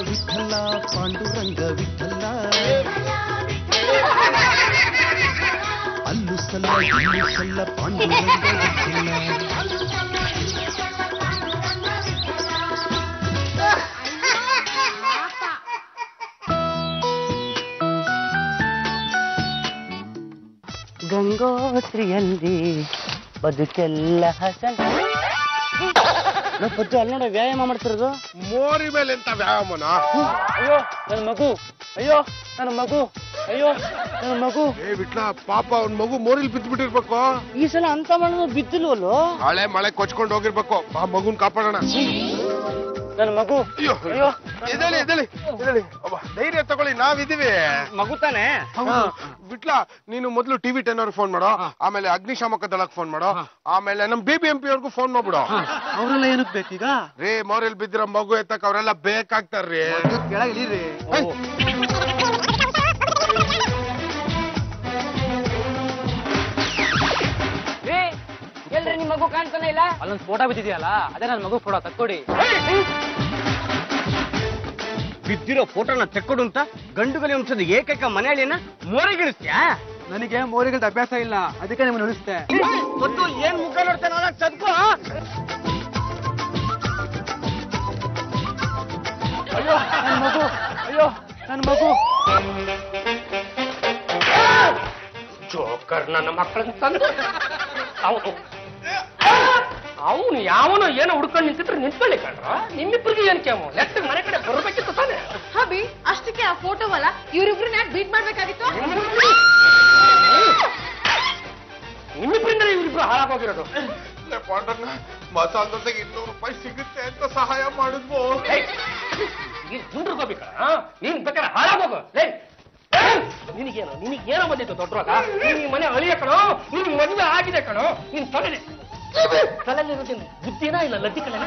ವಿಠಲ ಪಾಂಡುರಂಗ ವಿಠಲ ಅಲ್ಲು ಸಲ್ಲ ಇಲ್ಲು ಸಲ್ಲ ಪಾಂಡುರಂಗ ವಿಠಲ ಗಂಗೋತ್ರಿಯಲ್ಲಿ ಬದುಕೆಲ್ಲ ಹಸನ ಪದ್ದು ಅಲ್ಲಿ ನೋಡ ವ್ಯಾಯಾಮ ಮಾಡ್ತಿರೋದು ಮೋರಿ ಮೇಲೆ ಎಂತ ವ್ಯಾಯಾಮನ ಅಯ್ಯೋ ನನ್ನ ಮಗು ಅಯ್ಯೋ ನನ್ನ ಮಗು ಅಯ್ಯೋ ನನ್ನ ಮಗು ಬಿಟ್ಲ ಪಾಪ ಅವ್ನ ಮಗು ಮೋರಿಲ್ ಬಿದ್ದು ಬಿಟ್ಟಿರ್ಬೇಕು ಈ ಸಲ ಅಂತ ಮಾಡೋದು ಬಿದ್ದಿಲ್ವಲ್ಲೋ ಹಳೆ ಮಳೆ ಕೊಚ್ಕೊಂಡು ಹೋಗಿರ್ಬೇಕು ಆ ಮಗುನ್ ಕಾಪಾಡೋಣ ನನ್ನ ಮಗು ಅಯ್ಯೋ ಅಯ್ಯೋ ಎದಳಿ ಎದಳಿ ಎದಳಿ ಧೈರ್ಯ ತಗೊಳ್ಳಿ ನಾವಿದೀವಿ ಮಗು ತಾನೆ ಬಿಟ್ಲ ನೀನು ಮೊದ್ಲು ಟಿವಿ 10 ಅವ್ರಿಗೆ ಫೋನ್ ಮಾಡೋ ಆಮೇಲೆ ಅಗ್ನಿಶಾಮಕ ದಳಕ್ಕೆ ಫೋನ್ ಮಾಡೋ ಆಮೇಲೆ ನಮ್ BBMP ಅವ್ರಿಗೂ ಫೋನ್ ಮಾಡ್ಬಿಡು ಅವರೆಲ್ಲ ಏನಕ್ ಬೇಕೀಗ ರೇ ಮೋರಿಲ್ ಬಿದ್ದಿರೋ ಮಗು ಎತ್ತಕ್ ಅವರೆಲ್ಲ ಬೇಕಾಗ್ತಾರ್ರಿ ಕೆಳಗಿಳಿರಿ ಎಲ್ರಿ ನಿಮ್ ಮಗು ಕಾಣ್ತಾನೆ ಇಲ್ಲ ಅಲ್ಲೊಂದು ಫೋಟೋ ಬಿದ್ದಿದೆಯಲ್ಲ ಅದೇ ನನ್ನ ಮಗು ಫೋಟೋ ತಕ್ಕೊಡಿ ಬಿದ್ದಿರೋ ಫೋಟೋನ ತೆಕ್ಕೊಡು ಅಂತ ಗಂಡುಗಲಿ ವಂಶದ ಏಕೈಕ ಮನೆಯಲ್ಲಿನ ಮೋರಿಗಿಳಿಸ್ತ್ಯಾ ನನಗೆ ಮೋರಿಗಳ ಅಭ್ಯಾಸ ಇಲ್ಲ ಅದಕ್ಕೆ ನಿಮ್ಮನ್ನು ಉಳಿಸ್ತೆ ಮತ್ತು ಏನ್ ಮುಖ ನೋಡ್ತಾನಲ್ಲ ಚದ್ಕೋ ಅಯ್ಯೋ ನನ್ನ ಮಗು ಅಯ್ಯೋ ನನ್ನ ಮಗು ಜೋಕರ್ ನನ್ನ ಮಕ್ಕಳನ್ನ ತಂದು ಅವನು ಯಾವನೋ ಏನೋ ಹುಡ್ಕೊಂಡು ನಿಂತಿದ್ರೆ ನಿಂತ್ಕೊಳ್ಳಿ ಕಣ್ರ ನಿಮ್ಮಿಬ್ರಿಗೆ ಏನ್ ಕೇಮು ಲೆಕ್ಕ ಮನೆ ಕಡೆ ಬರಬೇಕಿತ್ತು ತಾನೆ ಹಬಿ ಅಷ್ಟಕ್ಕೆ ಆ ಫೋಟೋವಲ್ಲ ಇವ್ರಿಬ್ರನ್ನ ಯಾಕೆ ಬೀಟ್ ಮಾಡ್ಬೇಕಾಗಿತ್ತು ನಿಮ್ಮಿಬ್ರಿಂದ ಇವ್ರಿಬ್ರು ಹಾಳಾಗೋಗಿರೋದು ಮಸಾಲ ದೋಸೆಗೆ 200 ರೂಪಾಯಿ ಸಿಗುತ್ತೆ ಅಂತ ಸಹಾಯ ಮಾಡಿದ್ವು ಗುಂಡ್ರಗೋಬೇಕ ನೀನ್ ಬೇಕಾದ್ರೆ ಹಾಳಾಗೋಗು ನಿನಗೇನು ನಿನಗೇನೋ ಬಂದಿತ್ತು ದೊಡ್ಡವಾಗ ನೀನ್ ಮನೆ ಅಳಿಯ ಕಣೋ ನಿನ್ ಮದುವೆ ಆಗಿದೆ ಕಣೋ ನೀನ್ ತಲೆಲಿರೋದೇನು ಬುದ್ಧಿನಾ ಇಲ್ಲ ಲದ್ದಿ ಕಲೆ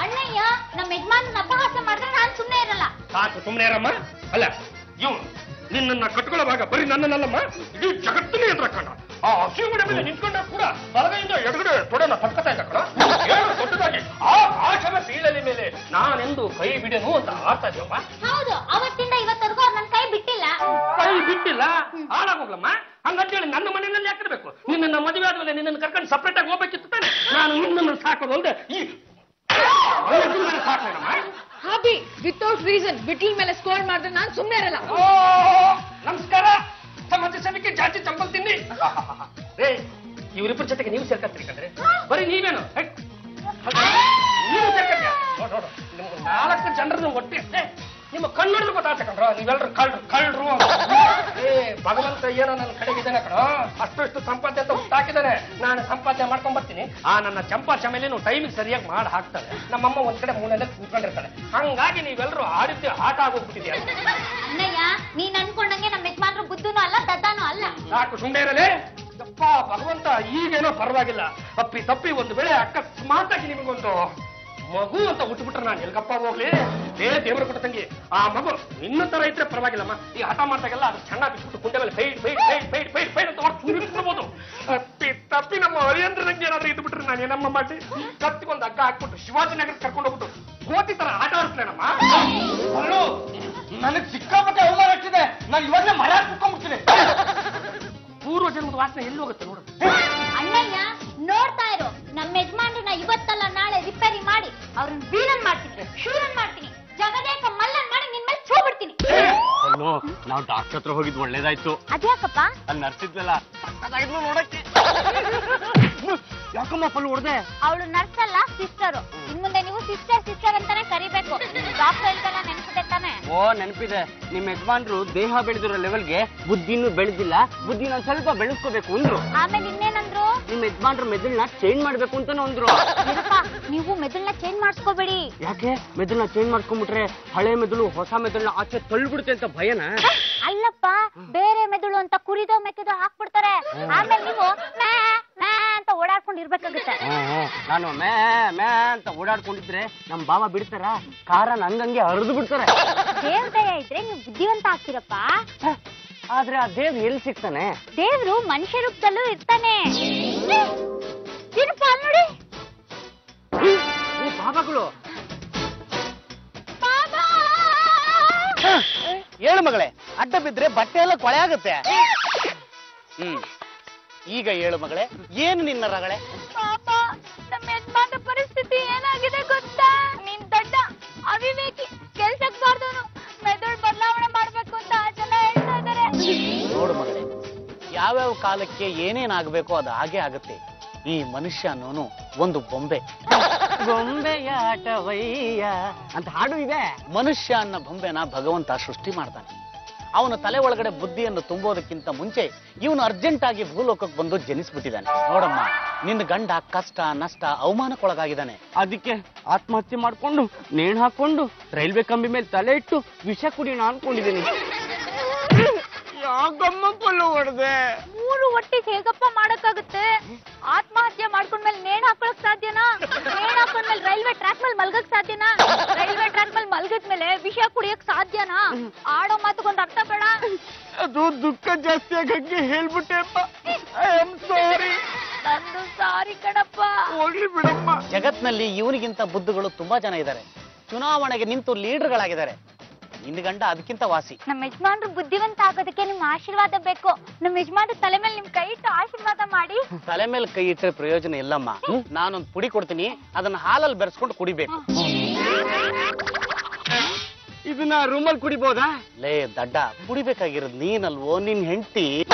ಅಣ್ಣಯ್ಯ ನಮ್ಮ ಯಜಮಾನ್ ಅಪಹಾಸ ಮಾಡಿದ್ರೆ ನಾನು ಸುಮ್ಮನೆ ಇರಲ್ಲ ಸಾಕು ಸುಮ್ಮನೆ ಇರಮ್ಮ ಅಲ್ಲ ಇವ್ನು ನಿನ್ನ ಕಟ್ಕೊಳ್ಳೋವಾಗ ಬರೀ ನನ್ನಲ್ಲಮ್ಮ ಇಡೀ ಜಗತ್ತಿನೇ ಎದುರ ಕಣ ಆ ಹಸಿಗುಡೆ ಮೇಲೆ ನಿಂತ್ಕೊಂಡ ಕೂಡ ಬಲಗೈಯಿಂದ ಎಡಗಡೆ ತೊಡೆನ ತಡ್ಕೊತಾ ಇದ್ದ ಕಣ ಏನು ದೊಡ್ಡದಾಗಿ ಆ ಆಶಮ ಶೀಲಲಿ ಮೇಲೆ ನಾನೆಂದು ಕೈ ಬಿಡೆನು ಅಂತ ಆಡ್ತಾ ಇದ್ದೀವಮ್ಮ ಹೌದು ಅವತ್ತಿಂದ ಇವತ್ತರೆಗೂ ನನ್ನ ಕೈ ಬಿಟ್ಟಿಲ್ಲ ಕೈ ಬಿಟ್ಟಿಲ್ಲ ಹಾಳಾಗೋಗ್ಲಮ್ಮ ಹಂಗಂತೇಳಿ ನನ್ನ ಮನೆಯಲ್ಲಿ ಯಾಕಿರ್ಬೇಕು ನಿನ್ನ ಮದುವೆ ಆದ್ಮೇಲೆ ನಿನ್ನನ್ನು ಕರ್ಕೊಂಡು ಸಪ್ರೇಟ್ ಆಗಿ ಹೋಗ್ಬೇಕಿತ್ತು ತಾನೆ ನಾನು ನಿನ್ನನ್ನು ಸಾಕೋದು ಅಂದ್ರೆ ಈ ಸಾಕೋಣಮ್ಮ ಹಾಬಿ ವಿತೌಟ್ ರೀಸನ್ ಬಿಟ್ಲ್ ಮೇಲೆ ಸ್ಕೋರ್ ಮಾಡಿದ್ರೆ ನಾನು ಸುಮ್ಮನೆ ಇರಲ್ಲ ನಮಸ್ಕಾರ ಸಮಾಜ ಸೇವೆಗೆ ಜಾತಿ ಚಂಪಲ್ ತಿನ್ನಿ ರೇ ಇವರಿಬ್ಬರ ಜೊತೆಗೆ ನೀವು ಸೇರ್ಕತ್ತೀರಿ ಕಂಡ್ರೆ ಬರೀ ನೀವೇನು ನೀವು ಸೇರ್ಕತ್ತೀಯ ನೋಡು ನಿಮ್ಗೆ 4 ಜನರನ್ನು ಒಟ್ಟೆ ನಿಮ್ಮ ಕಣ್ಣು ಗೊತ್ತಾಗ್ತ ಕಣ್ರ ನೀವೆಲ್ಲರೂ ಕಳ್ರು ಭಗವಂತ ಏನೋ ನನ್ನ ಕಡೆಗಿದ್ದಾನೆ ಕಣ ಅಷ್ಟು ಸಂಪಾದನೆ ಅಂತ ಹುಟ್ಟಾಕಿದ್ದಾನೆ ನಾನು ಸಂಪಾದನೆ ಮಾಡ್ಕೊಂಡ್ ಬರ್ತೀನಿ ಆ ನನ್ನ ಚಂಪಾ ಚಮೇಲಿನ ಟೈಮಿಗೆ ಸರಿಯಾಗಿ ಮಾಡಿ ಹಾಕ್ತಾನೆ ನಮ್ಮಮ್ಮ ಒಂದ್ ಕಡೆ ಮೂಲೆಯಲ್ಲಿ ಕೂತ್ಕೊಂಡಿರ್ತಾಳೆ ಹಂಗಾಗಿ ನೀವೆಲ್ಲರೂ ಆಡಿದ್ದೆ ಆಟ ಆಗೋಗ್ಬಿಟ್ಟಿದ್ಯಾ ಅಣ್ಣಯ್ಯ ನೀನ್ ಅನ್ಕೊಂಡಂಗೆ ನಮ್ಮ ಯಜಮಾನ್ರು ಬುದ್ಧನೂ ಅಲ್ಲ ದದ್ದಾನೂ ಅಲ್ಲ ಸಾಕು ಸುಮ್ಮನೆ ಇರಲೇ ಯಪ್ಪ ಭಗವಂತ ಈಗೇನೋ ಪರವಾಗಿಲ್ಲ ಅಪ್ಪಿ ತಪ್ಪಿ ಒಂದು ವೇಳೆ ಅಕಸ್ಮಾತ್ ಆಗಿ ನಿಮಗೊಂದು ಮಗು ಅಂತ ಹುಟ್ಟುಬಿಟ್ರೆ ನಾನು ಎಲ್ಗಪ್ಪ ಹೋಗ್ಲಿ ದೇವರು ಕೊಟ್ಟ ತಂಗಿ ಆ ಮಗು ನಿನ್ನ ತರ ಇದ್ರೆ ಪರವಾಗಿಲ್ಲಮ್ಮ ಈ ಹಠ ಮಾಡ್ದಾಗೆಲ್ಲ ಅದು ಚೆನ್ನಾಗಿ ಬಿಟ್ಬಿಟ್ಟು ಕುಂಡೆ ಮೇಲೆ ಫೈಟ್ ಅಂತ ಸುರಿಸ್ಕೊಳ್ಬೋದು ತಪ್ಪಿ ನಮ್ಮ ಅಳಿಯಂದ್ರಂಗೆ ಏನಾದ್ರೂ ಇದ್ದು ಬಿಟ್ರೆ ನಾನು ಏನಮ್ಮ ಮಾಡಿ ಕತ್ತಿಗೊಂದು ಹಗ್ಗ ಹಾಕ್ಬಿಟ್ಟು ಶಿವಾಜಿನಗರ ಕರ್ಕೊಂಡು ಹೋಗ್ಬಿಟ್ಟು ಕೋತಿ ತರ ಆಟ ಆಡಿಸ್ಲೇನಮ್ಮ ಅಲ್ಲೂ ನನಗೆ ಸಿಕ್ಕಾಪಟ್ಟೆ ಅವಮಾನ ಆಗ್ತಿದೆ ನಾನು ಇವಾಗಲೇ ಮರ ಕುತ್ಕೊಂಡ್ಬಿಡ್ತೀನಿ ಪೂರ್ವ ಜನ್ಮದ ವಾಸನೆ ಎಲ್ಲಿ ಹೋಗುತ್ತೆ ನೋಡು ಅಣ್ಣಯ್ಯ ನೋಡ್ತಾ ಇರೋ ನಮ್ಮ ಯಜಮಾನ್ರನ್ನ ಇವತ್ತಲ್ಲ ನಾಳೆ ರಿಪೇರಿ ಮಾಡಿ ಅವ್ರನ್ನ ಬೀರನ್ ಮಾಡ್ತೀನಿ ಶೂರನ್ ಮಾಡ್ತೀನಿ ಜಗದೇಕ ಮಲ್ಲನ್ ಮಾಡಿ ನಿನ್ ಮೇಲೆ ಛೂ ಬಿಡ್ತೀನಿ ನಾವು ಡಾಕ್ಟರ್ ಹತ್ರ ಹೋಗಿದ್ ಒಳ್ಳೇದಾಯ್ತು ಅದ್ಯಾಕಪ್ಪ ಅಲ್ಲಿ ನರ್ಸಿದ್ಲಲ್ಲ ನೋಡಕ್ಕೆ ಯಾಕಮ್ಮ ಫುಲ್ ಹೊಡೆದೆ ಅವಳು ನರ್ಸ್ ಅಲ್ಲ ಸಿಸ್ಟರು ಇನ್ ಮುಂದೆ ನೀವು ಸಿಸ್ಟರ್ ಅಂತಾನೆ ಕರಿಬೇಕು ಡಾಕ್ಟರ್ ಹೇಳ್ತಾನೆ ನೆನ್ಸುತ್ತೆ ತಾನೆ ಓ ನೆನಪಿದೆ ನಿಮ್ ಯಜಮಾನ್ರು ದೇಹ ಬೆಳೆದಿರೋ ಲೆವೆಲ್ಗೆ ಬುದ್ಧಿನೂ ಬೆಳೆದಿಲ್ಲ ಬುದ್ಧಿನ ಸ್ವಲ್ಪ ಬೆಳೆಸ್ಕೋಬೇಕು ಅಂದ್ರು ಆಮೇಲೆ ಇನ್ನೇನಂದ್ರು ನಿಮ್ ಯಜಮಾನ್ರು ಮೆದುಳನ್ನ ಚೇಂಜ್ ಮಾಡ್ಬೇಕು ಅಂತಾನು ಅಂದ್ರು ನೀವು ಮೆದುಳನ್ನ ಚೇಂಜ್ ಮಾಡ್ಸ್ಕೋಬೇಡಿ ಯಾಕೆ ಮೆದುಳನ್ನ ಚೇಂಜ್ ಮಾಡ್ಕೊಂಡ್ಬಿಟ್ರೆ ಹಳೆ ಮೆದುಳು ಹೊಸ ಮೆದುಳನ್ನ ಆಚೆ ತಳ್ಳಿಬಿಡುತ್ತೆ ಅಂತ ಭಯನ ಅಲ್ಲಪ್ಪ ಬೇರೆ ಮೆದುಳು ಅಂತ ಕುರಿದೋ ಮೆಕ್ಕಿದೋ ಹಾಕ್ಬಿಡ್ತಾರೆ ಆಮೇಲೆ ನೀವು ಅಂತ ಓಡಾಡ್ಕೊಂಡು ಇರ್ಬೇಕಾಗುತ್ತೆ ನಾನು ಮೇ ಅಂತ ಓಡಾಡ್ಕೊಂಡಿದ್ರೆ ನಮ್ ಬಾಬಾ ಬಿಡ್ತಾರ ಕಾರ ನಂಗಂಗೆ ಹರಿದು ಬಿಡ್ತಾರೆ ದೇವ್ರ ದಯ ಇದ್ರೆ ನೀವು ಬುದ್ಧಿವಂತ ಆಗ್ತೀರಪ್ಪ ಆದ್ರೆ ಆ ದೇವ್ರು ಎಲ್ಲಿ ಸಿಗ್ತಾನೆ ದೇವ್ರು ಮನುಷ್ಯ ರೂಪದಲ್ಲೂ ಇರ್ತಾನೆ ಏನಪ್ಪ ನೋಡಿ ಬಾಬಾಗಳು ಬಾಬಾ ಹೇಳು ಮಗಳೇ, ಅಡ್ಡ ಬಿದ್ರೆ ಬಟ್ಟೆ ಎಲ್ಲ ಕೊಳೆ ಆಗುತ್ತೆ. ಈಗ ಹೇಳು ಮಗಳೇ, ಏನು ನಿನ್ನ ರಗಳೆ? ಪಾಪ ನಮ್ಮ ಯಜಮಾನ್ರ ಪರಿಸ್ಥಿತಿ ಏನಾಗಿದೆ ಗೊತ್ತಾ? ನೀನ್ ದೊಡ್ಡ ಅವಿವೇಕಿ, ಕೆಲ್ಸಕ್ ಬಾರ್ದವನು, ಮೆದುಳು ಬದಲಾವಣೆ ಮಾಡ್ಬೇಕು ಅಂತ ಜನ ಹೇಳ್ತಾ ಇದಾರೆ. ನೋಡು ಮಗಳೇ, ಯಾವ್ಯಾವ ಕಾಲಕ್ಕೆ ಏನೇನಾಗಬೇಕೋ ಅದು ಹಾಗೆ ಆಗುತ್ತೆ. ಈ ಮನುಷ್ಯ ಅನ್ನೋನು ಒಂದು ಬೊಂಬೆ. ಗೊಂಬೆಯ ಆಟವಯ್ಯ ಅಂತ ಹಾಡು ಇದೆ. ಮನುಷ್ಯ ಅನ್ನೋ ಬೊಂಬೆನ ಭಗವಂತ ಸೃಷ್ಟಿ ಮಾಡ್ತಾನೆ. ಅವನ ತಲೆ ಒಳಗಡೆ ಬುದ್ಧಿಯನ್ನು ತುಂಬೋದಕ್ಕಿಂತ ಮುಂಚೆ ಇವನು ಅರ್ಜೆಂಟ್ ಆಗಿ ಭೂಲೋಕಕ್ಕೆ ಬಂದು ಜನಿಸ್ಬಿಟ್ಟಿದ್ದಾನೆ. ನೋಡಮ್ಮ, ನಿನ್ನ ಗಂಡ ಕಷ್ಟ ನಷ್ಟ ಅವಮಾನಕ್ಕೊಳಗಾಗಿದ್ದಾನೆ. ಅದಕ್ಕೆ ಆತ್ಮಹತ್ಯೆ ಮಾಡ್ಕೊಂಡು ನೇಣು ಹಾಕೊಂಡು ರೈಲ್ವೆ ಕಂಬಿ ಮೇಲೆ ತಲೆ ಇಟ್ಟು ವಿಷ ಕುಡಿಯೋಣ ಅನ್ಕೊಂಡಿದ್ದೀನಿ. ಯಾಕಮ್ಮ ಕೊಲ್ಲು ಹೊಡೆದೆ? 3 ಒಟ್ಟಿಗೆ ಹೇಗಪ್ಪ ಮಾಡಕ್ಕಾಗುತ್ತೆ? ಆತ್ಮಹತ್ಯೆ ಮಾಡ್ಕೊಂಡ್ಮೇಲೆ ನೇಣ್ ಹಾಕೊಳಕ್ ಸಾಧ್ಯನಾ? ನೇಣ್ ಹಾಕೊಂಡ್ಮೇಲೆ ರೈಲ್ವೆ ಟ್ರ್ಯಾಕ್ ಮೇಲೆ ಮಲ್ಗಕ್ ಸಾಧ್ಯನಾ? ರೈಲ್ವೆ ಟ್ರ್ಯಾಕ್ ಮೇಲೆ ಮಲ್ಗದ್ಮೇಲೆ ವಿಷ ಕುಡಿಯಕ್ ಸಾಧ್ಯನಾ? ಆಡೋ ಮಾತುಗೊಂದು ಅರ್ಥ ಬೇಡ. ಅದು ದುಃಖ ಜಾಸ್ತಿ ಆಗಂಗೆ ಹೇಳ್ಬಿಟ್ಟೆ ಅಪ್ಪ. I am sorry. ನಂದು ಸಾರಿ ಕಣಪ್ಪ. ಹೋಗ್ಲಿ ಬಿಡಮ್ಮ. ಜಗತ್ನಲ್ಲಿ ಇವನಿಗಿಂತ ಬುದ್ಧಿಗಳು ತುಂಬಾ ಜನ ಇದ್ದಾರೆ. ಚುನಾವಣೆಗೆ ನಿಂತು ಲೀಡರ್ಗಳಾಗಿದ್ದಾರೆ. ನಿನ್ನ ಗಂಡ ಅದಕ್ಕಿಂತ ವಾಸಿ. ನಮ್ಮ ಯಜಮಾನ್ರು ಬುದ್ಧಿವಂತ ಆಗೋದಕ್ಕೆ ನಿಮ್ ಆಶೀರ್ವಾದ ಬೇಕು. ನಮ್ಮ ಯಜಮಾನ್ರ ತಲೆ ಮೇಲೆ ನಿಮ್ ಕೈ ಇಟ್ಟು ಆಶೀರ್ವಾದ ಮಾಡಿ. ತಲೆ ಮೇಲೆ ಕೈ ಇಟ್ಟರೆ ಪ್ರಯೋಜನ ಇಲ್ಲಮ್ಮ. ನಾನೊಂದು ಪುಡಿ ಕೊಡ್ತೀನಿ, ಅದನ್ನ ಹಾಲಲ್ಲಿ ಬೆರೆಸ್ಕೊಂಡು ಕುಡಿಬೇಕು. ಇದನ್ನ ರೂಮಲ್ಲಿ ಕುಡಿಬೋದಾ? ಲೇ ದಡ್ಡ, ಕುಡಿಬೇಕಾಗಿರೋದು ನೀನಲ್ವೋ, ನಿನ್ ಹೆಂಡತಿ.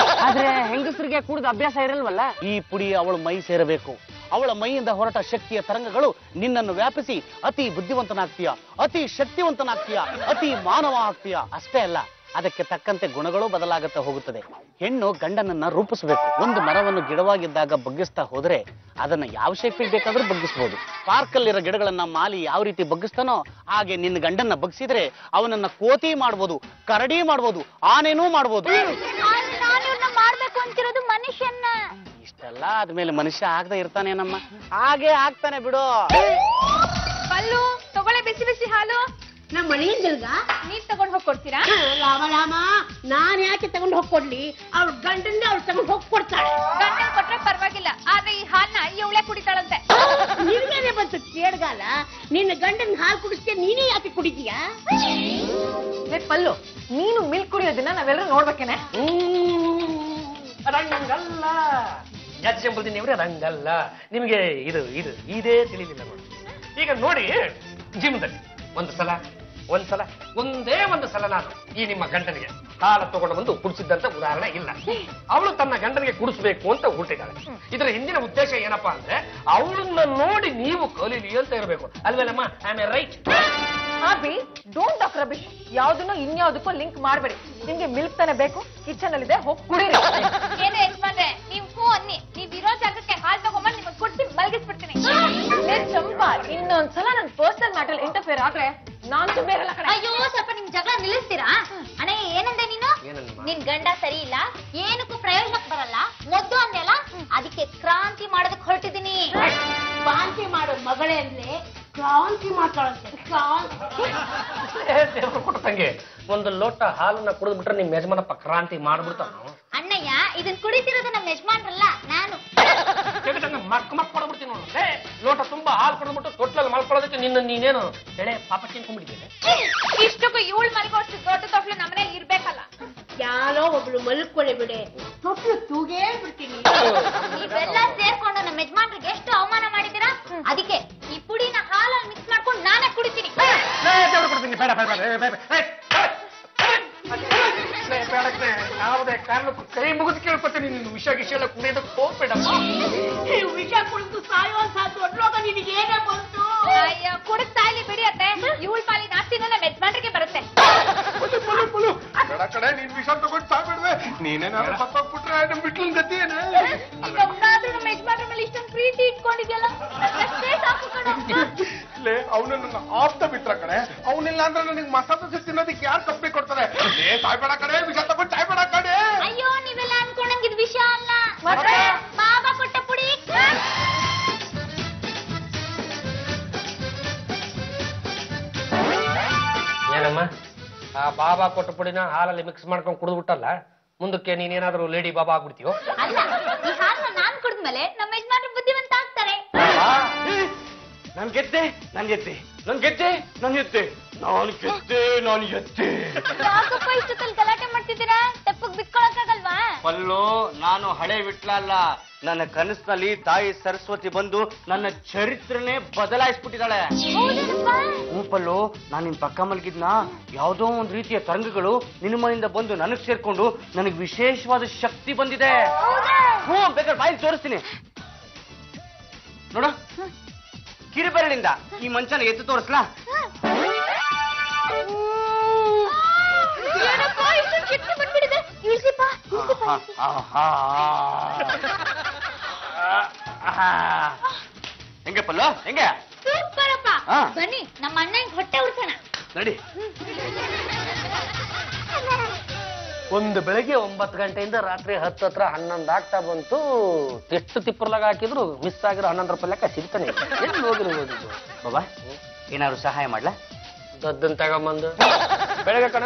ಆದ್ರೆ ಹೆಂಗಸರಿಗೆ ಕುಡಿದ ಅಭ್ಯಾಸ ಇರಲ್ವಲ್ಲ. ಈ ಪುಡಿ ಅವಳ ಮೈ ಸೇರಬೇಕು. ಅವಳ ಮೈಯಿಂದ ಹೊರಟ ಶಕ್ತಿಯ ತರಂಗಗಳು ನಿನ್ನನ್ನು ವ್ಯಾಪಿಸಿ ಅತಿ ಬುದ್ಧಿವಂತನಾಗ್ತೀಯ, ಅತಿ ಶಕ್ತಿವಂತನಾಗ್ತೀಯ, ಅತಿ ಮಾನವ ಆಗ್ತೀಯ. ಅಷ್ಟೇ ಅಲ್ಲ, ಅದಕ್ಕೆ ತಕ್ಕಂತೆ ಗುಣಗಳು ಬದಲಾಗುತ್ತಾ ಹೋಗುತ್ತದೆ. ಹೆಣ್ಣು ಗಂಡನನ್ನ ರೂಪಿಸಬೇಕು. ಒಂದು ಮರವನ್ನು ಗಿಡವಾಗಿದ್ದಾಗ ಬಗ್ಗಿಸ್ತಾ ಹೋದ್ರೆ ಅದನ್ನ ಯಾವ ಶೇಪಿಗೆ ಬೇಕಾದ್ರೂ ಬಗ್ಗಿಸಬಹುದು. ಪಾರ್ಕಲ್ಲಿರೋ ಗಿಡಗಳನ್ನ ಮಾಲಿ ಯಾವ ರೀತಿ ಬಗ್ಗಿಸ್ತಾನೋ ಹಾಗೆ ನಿನ್ನ ಗಂಡನ್ನ ಬಗ್ಗಿಸಿದ್ರೆ ಅವನನ್ನ ಕೋತಿ ಮಾಡ್ಬೋದು, ಕರಡಿ ಮಾಡ್ಬೋದು, ಆನೆನೂ ಮಾಡ್ಬೋದು. ಮಾಡ್ಬೇಕು ಅಂತಿರೋದು ಮನುಷ್ಯನ್ನ. ಇಷ್ಟೆಲ್ಲ ಆದ್ಮೇಲೆ ಮನುಷ್ಯ ಆಗದೆ ಇರ್ತಾನೇನಮ್ಮ? ಹಾಗೆ ಆಗ್ತಾನೆ ಬಿಡು. ಪಲ್ಲು ತಗೊಳ್ಳೆ ಬಿಸಿ ಬಿಸಿ ಹಾಲು. ನಮ್ಮ ಮನೆಯಿಂದಲ್ಗ ನೀವ್ ತಗೊಂಡ್ ಹೋಗಿ ಕೊಡ್ತೀರಾ? ರಾಮ, ನಾನ್ ಯಾಕೆ ತಗೊಂಡ್ ಹೋಗ್ಕೊಡ್ಲಿ? ಅವ್ಳ ಗಂಡಂದ ಅವ್ಳು ತಗೊಂಡ್ ಹೋಗಿ ಕೊಡ್ತಾಳೆ. ಗಂಡನ್ ಕೊಟ್ರೆ ಪರವಾಗಿಲ್ಲ, ಆದ್ರೆ ಈ ಹಾಲ್ನ ಇವಳೆ ಕುಡಿತಾಳಂತೆ. ನಿನ್ಗೇನೆ ಬಂತು ಕೇಡ್ಗಾಲ? ನಿನ್ನ ಗಂಡನ್ ಹಾಲು ಕುಡಿಸ್ತೀಯ, ನೀನೇ ಯಾಕೆ ಕುಡಿತೀಯಾ? ಪಲ್ಲು, ನೀನು ಮಿಲ್ಕ್ ಕುಡಿಯೋದನ್ನ ನಾವೆಲ್ಲರೂ ನೋಡ್ಬೇಕೇನೆ. ರಂಗಲ್ಲ ಯಜ್ಜಂಬುದಿನಿ ಅವರೇ, ರಂಗಲ್ಲ. ನಿಮಗೆ ಇದು ಇದು ಇದೇ ತಿಳಿಲಿಲ್ಲ ನೋಡಿ. ಈಗ ನೋಡಿ, ಜಿಮ್ದಲ್ಲಿ ಒಂದೇ ಒಂದು ಸಲ ನಾನು ಈ ನಿಮ್ಮ ಗಂಡನಿಗೆ ಹಾಲು ತಗೊಂಡು ಬಂದು ಕುಡಿಸಿದ್ದಂತ ಉದಾಹರಣೆ ಇಲ್ಲ. ಅವಳು ತನ್ನ ಗಂಡನಿಗೆ ಕುಡಿಸ್ಬೇಕು ಅಂತ ಹುಟ್ಟಿದ್ದಾಳೆ. ಇದರ ಹಿಂದಿನ ಉದ್ದೇಶ ಏನಪ್ಪಾ ಅಂದ್ರೆ ಅವಳನ್ನ ನೋಡಿ ನೀವು ಕಲೀಲಿ ಅಂತ ಇರಬೇಕು, ಅಲ್ವೇನಮ್ಮ? I am right? Abhi, don't talk rubbish. ಯಾವ್ದನ್ನು ಇನ್ಯಾವುದಕ್ಕೂ ಲಿಂಕ್ ಮಾಡ್ಬೇಡಿ. ನಿಮ್ಗೆ ಮಿಲ್ಕ್ ತಾನೆ ಬೇಕು, ಕಿಚನ್ ಅಲ್ಲಿ ಇದೆ, ಹೋಗಿ ಕುಡೀರಿ. ಏನು ಯಜಮಾನ್ರೆ, ನೀವು ಹೂ ಅನ್ನಿ. ನೀವ್ ಇರೋ ಜಾಗಕ್ಕೆ ಹಾಲು ತಗೊಂಡ್ಬಂದು ನಿಮಗೆ ಕೊಡ್ಸಿ ಮಲಗಿಸ್ಬಿಡ್ತೀನಿ. ಚಂಪಾ, ಇನ್ನೊಂದ್ಸಲ ನನ್ ಪರ್ಸನಲ್ ಮ್ಯಾಟರ್ ಇಂಟರ್ಫಿಯರ್ ಆದ್ರೆ ನಾನ್ ಸುಮ್ಮನೆ ಇರಲ್ಲ ಕಣೆ. ಅಯ್ಯೋ, ಸ್ವಲ್ಪ ನಿಮ್ ಜಗಳ ನಿಲ್ಲಿಸ್ತೀರಾ? ಅಣ್ಣಯ್ಯ, ಏನಂದೆ ನೀನು? ನಿನ್ ಗಂಡ ಸರಿ ಇಲ್ಲ, ಏನಕ್ಕೂ ಪ್ರಯೋಜನಕ್ಕೆ ಬರಲ್ಲ, ಮೊದ್ದು ಅಂದೆಲ್ಲ, ಅದಕ್ಕೆ ಕ್ರಾಂತಿ ಮಾಡೋದಕ್ಕೆ ಹೊರಟಿದ್ದೀನಿ. ಕ್ರಾಂತಿ ಮಾಡೋ ಮಗಳೇ ಅಂದ್ರೆ ಕ್ರಾಂತಿ ಮಾಡ್ತಾಳಂತೆ. ದೇವ್ರು ಕೊಟ್ಟ ತಂಗಿ, ಒಂದು ಲೋಟ ಹಾಲನ್ನ ಕುಡಿದು ಬಿಟ್ರೆ ನಿಮ್ ಯಜಮಾನಪ್ಪ ಕ್ರಾಂತಿ ಮಾಡ್ಬಿಡ್ತಾನ. ಅಣ್ಣಯ್ಯ, ಇದನ್ ಕುಡಿತಿರೋದು ನಮ್ಮ ಯಜಮಾನ್ರಲ್ಲ, ನಾನು. ಮಕ್ ಮಾಡ್ಬಿಡ್ತೀನಿ ನೋಡು. ಲೋಟ ತುಂಬಾ ಹಾಲು ಕುಡಿದ್ಬಿಟ್ಟು ತೊಟ್ಲಲ್ಲಿ ಮಲ್ಕೊಳ್ಳೋದಕ್ಕೆ ನಿನ್ನ ನೀನೇನು ಬೆಳೆ ಪಾಪ ತಿನ್ಕೊಂಡ್ಬಿಟ್ಟಿದ್ದೇನೆ. ಇಷ್ಟಕ್ಕೂ ಇವಳು ಮಲ್ಗೋಷ್ಟು ದೊಡ್ಡ ತೊಟ್ಲು ನಮ್ಮನೇಲಿ ಇರ್ಬೇಕಲ್ಲ. ಯಾರೋ ಒಬ್ಳು ಮಲ್ಕೊಳ್ಳೆ ಬಿಡೆ, ತೊಟ್ಲು ತೂಗೇ ಬಿಡ್ತೀನಿ. ನೀವೆಲ್ಲ ಸೇರ್ಕೊಂಡು ನಮ್ಮ ಯಜಮಾನ್ರಿಗೆ ಎಷ್ಟು ಅವಮಾನ ಮಾಡಿದ್ದೀರಾ? ಅದಕ್ಕೆ ಈ ಪುಡಿನ ಹಾಲಲ್ಲಿ ಮಿಕ್ಸ್ ಮಾಡ್ಕೊಂಡು ನಾನೇ ಕುಡಿತೀನಿ. ದೇವ್ರು ಕೊಡ್ತೀನಿ. ಬೇಡ ಬೇಡ ಬೇಡಕ್ಕೆ ಯಾವುದೇ ಕಾರಣಕ್ಕೂ ಕೈ ಮುಗಿದು ಕೇಳ್ಕೊತೀನಿ. ನೀನು ವಿಷ ಗಿಷ ಎಲ್ಲ ಕುಡಿಯೋದಕ್ಕೆ ಹೋಗ್ಬೇಡಮ್ಮ. ವಿಷ ಕುಡಿದು ಸಾಯುವಂತ ದೊಡ್ಡ ರೋಗ ನಿನಗೆ ಏನೇ ಬಂತು? ಅಯ್ಯ, ಕುಡಿದ್ ಸಾಯ್ಲಿ ಬಿಡಿ ಅತ್ತೆ. ಇವಳ ಪಾಲಿನ ಆಸ್ತಿನೂ ನಮ್ಮ ಯಜಮಾನ್ರಿಗೆ ಬರುತ್ತೆ. ಕಡೆ ನೀನ್ ವಿಷ ತಗೊಂಡು ಸಾಯ್ಬಿಡ್ವೆ. ನೀನೇನಾದ್ರು ಸತ್ತೋಗ್ಬಿಟ್ರೆ ನಮ್ ಬಿಟ್ಲಿನ ಗತಿ ಏನ? ನಮ್ಗಾದ್ರೂ ನಮ್ಮ ಯಜಮಾನ್ರ ಮೇಲೆ ಇಷ್ಟೊಂದು ಪ್ರೀತಿ ಇಟ್ಕೊಂಡಿದ್ಯಲ್ಲ, ಅಷ್ಟೇ ಸಾಕು ಕಣೋ. ಅವನು ನನ್ನ ಆಪ್ತ ಮಿತ್ರ ಕಡೆ. ಅವನಿಲ್ಲ ಅಂದ್ರೆ ನನಗೆ ಮಸಾಲ ದೋಸೆ ತಿನ್ನೋದಕ್ಕೆ ಯಾರು ಕಪ್ಪಿ ಕೊಡ್ತಾರೆ? ಸಾಯ್ಬೇಡ ಕಡೆ, ವಿಷ ತಗೊಂಡು ಸಾಯ್ಬೇಡ ಕಡೆ. ಅಯ್ಯೋ, ನೀವೆಲ್ಲ ಅನ್ಕೊಂಡಂಗೆ ಇದು ವಿಷ ಅಲ್ಲ, ಬಾಬಾ ಕೊಟ್ಟ ಪುಡಿ. ಏನಮ್ಮ, ಆ ಬಾಬಾ ಕೊಟ್ಟ ಪುಡಿನ ಹಾಲಲ್ಲಿ ಮಿಕ್ಸ್ ಮಾಡ್ಕೊಂಡು ಕುಡಿದ್ಬಿಟ್ಟಲ್ಲ, ಮುಂದಕ್ಕೆ ನೀನೇನಾದ್ರೂ ಲೇಡಿ ಬಾಬಾ ಆಗ್ಬಿಡ್ತೀಯೋ? ಅಲ್ಲ, ಈ ಹಾಲನ್ನ ನಾನ್ ಕುಡಿದ್ಮೇಲೆ ನಮ್ಮ ಯಜಮಾನ್ರು ಬುದ್ಧಿವಂತ ಆಗ್ತಾರೆ. ನನ್ ಗೆದ್ದೆ. ನಾನು ಗೆದ್ದೆ, ನಾನು ಎದ್ದೆ. ಯಾಕಪ್ಪ ಇಷ್ಟೊತ್ತಲ್ಲಿ ಗಲಾಟೆ ಮಾಡ್ತಿದ್ದೀರಾ? ತೆಪ್ಪಗ್ ಬಿಟ್ಕೊಳಕ್ಕಾಗಲ್ವಾ? ಪಲ್ಲು, ನಾನು ಹಳೆ ವಿಟ್ಲ ಅಲ್ಲ. ನನ್ನ ಕನಸಿನಲ್ಲಿ ತಾಯಿ ಸರಸ್ವತಿ ಬಂದು ನನ್ನ ಚರಿತ್ರನೇ ಬದಲಾಯಿಸ್ಬಿಟ್ಟಿದ್ದಾಳೆ. ಪಲ್ಲು, ನಾನು ನಿನ್ ಪಕ್ಕ ಮಲಗಿದ್ನ ಯಾವ್ದೋ ಒಂದ್ ರೀತಿಯ ತರಂಗಗಳು ನಿನ್ನ ಮನೆಯಿಂದ ಬಂದು ನನಗ್ ಸೇರ್ಕೊಂಡು ನನಗ್ ವಿಶೇಷವಾದ ಶಕ್ತಿ ಬಂದಿದೆ. ಬೇಕಾದ್ರೆ ಬಾಯಿಲ್ ತೋರಿಸ್ತೀನಿ ನೋಡು. ಕಿರುಬೆರಳಿಂದ ಈ ಮಂಚನ ಎದ್ದು ತೋರಿಸ್ಲಾ? ಹೆಂಗೆ ಪಲ್ಲು, ಹೆಂಗೆ? ಸೂಪರಪ್ಪ. ಬನ್ನಿ ನಮ್ಮ ಅಣ್ಣ ಹೊಟ್ಟೆ ಉರ್ಸೋಣ. ನಡಿ. ಒಂದು ಬೆಳಗ್ಗೆ 9 ಗಂಟೆಯಿಂದ ರಾತ್ರಿ 10 ಹತ್ರ 11 ಆಗ್ತಾ ಬಂತು. ಎಷ್ಟು ತಿಪ್ಪರ್ಲಾಗ ಹಾಕಿದ್ರು ಮಿಸ್ ಆಗಿರೋ 11 ರೂಪಾಯಿ ಲೆಕ್ಕ ಸಿಗ್ತಾನೆ. ಎಲ್ಲಿ ಹೋಗಿರ್ಬೋದು ಬಾಬಾ, ಏನಾದ್ರು ಸಹಾಯ ಮಾಡ್ಲಾ? ದದ್ದನ್ ತಗೊಂಬಂದು ಬೆಳಗ್ಗೆ ಕಣ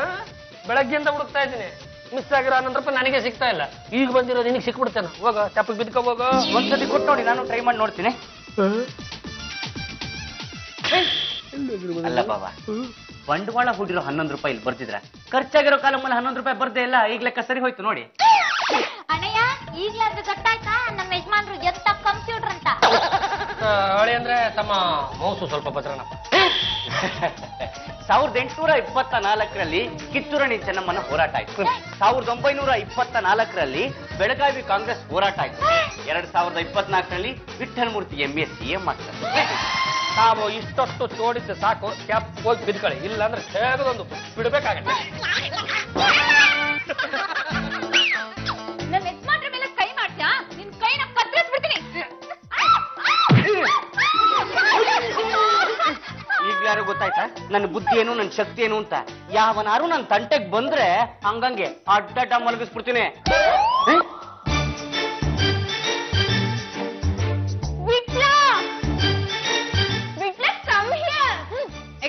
ಬೆಳಗ್ಗೆಯಿಂದ ಹುಡುಕ್ತಾ ಇದ್ದೀನಿ. ಮಿಸ್ ಆಗಿರೋ 11 ರೂಪಾಯಿ ನನಗೆ ಸಿಗ್ತಾ ಇಲ್ಲ. ಈಗ ಬಂದಿರೋ ನಿನಗೆ ಸಿಕ್ಬಿಡ್ತೇನೆ. ಹೋಗ ಚಪ್ಪಕ್ ಬಿದ್ಕೊ ಹೋಗ. ಒಂದ್ಸತಿ ಕೊಟ್ಟು ನೋಡಿ, ನಾನು ಟ್ರೈ ಮಾಡಿ ನೋಡ್ತೀನಿ. ಅಲ್ಲ ಬಾಬಾ, ಬಂಡವಾಳ ಹೂಡಿರೋ 11 ರೂಪಾಯಿ ಇಲ್ಲಿ ಬರ್ತಿದ್ರ, ಖರ್ಚಾಗಿರೋ ಕಾಲಮಲ್ಲಿ 11 ರೂಪಾಯಿ ಬರ್ದೇ ಇಲ್ಲ. ಈಗ ಲೆಕ್ಕ ಸರಿ ಹೋಯ್ತು ನೋಡಿ. ಅಣ್ಣಯ್ಯ, ಈಗ್ಲಾದ್ರೂ ಗೊತ್ತಾಯ್ತಾ ನಮ್ಮ ಯಜಮಾನ್ರು ಎಂತ ಕಂಪ್ಯೂಟರ್ ಅಂತ? ಹಳೆ ಅಂದ್ರೆ ತಮ್ಮ ಮೌಸು ಸ್ವಲ್ಪ ಭದ್ರನಪ್ಪ. 1824ರಲ್ಲಿ ಕಿತ್ತೂರಾಣಿ ಚೆನ್ನಮ್ಮನ ಹೋರಾಟ ಆಯ್ತು. 1924ರಲ್ಲಿ ಬೆಳಗಾವಿ ಕಾಂಗ್ರೆಸ್ ಹೋರಾಟ ಆಯ್ತು. 2024ರಲ್ಲಿ ವಿಠ್ಠಲಮೂರ್ತಿ MA CM ಮಾಡ್ತಾರೆ. ತಾವು ಇಷ್ಟೊತ್ತು ತೋಡಿದ್ದು ಸಾಕು. ಕ್ಯಾಪ್ ಹೋಗಿ ಬಿದ್ಕೊಳ್ಳಿ, ಇಲ್ಲ ಅಂದ್ರೆ ಹೇಗದೊಂದು ಬಿಡ್ಬೇಕಾಗತ್ತೆ. ನನ್ನ ಯಜಮಾನ್ರ ಮೇಲೆ ಕೈ ಮಾಡ್ತೀಯಾ? ನಿನ್ ಕೈನ ಕತ್ತರಿಸ್ಬಿಡ್ತೀನಿ. ಈಗ್ಲಾರು ಗೊತ್ತಾಯ್ತಾ ನನ್ನ ಬುದ್ಧಿ ಏನು, ನನ್ನ ಶಕ್ತಿ ಏನು ಅಂತ? ಯಾವನಾರು ನನ್ನ ತಂಟೆಗ್ ಬಂದ್ರೆ ಹಂಗಂಗೆ ಅಡ್ಡಡ್ಡ ಮಲಗಿಸ್ಬಿಡ್ತೀನಿ.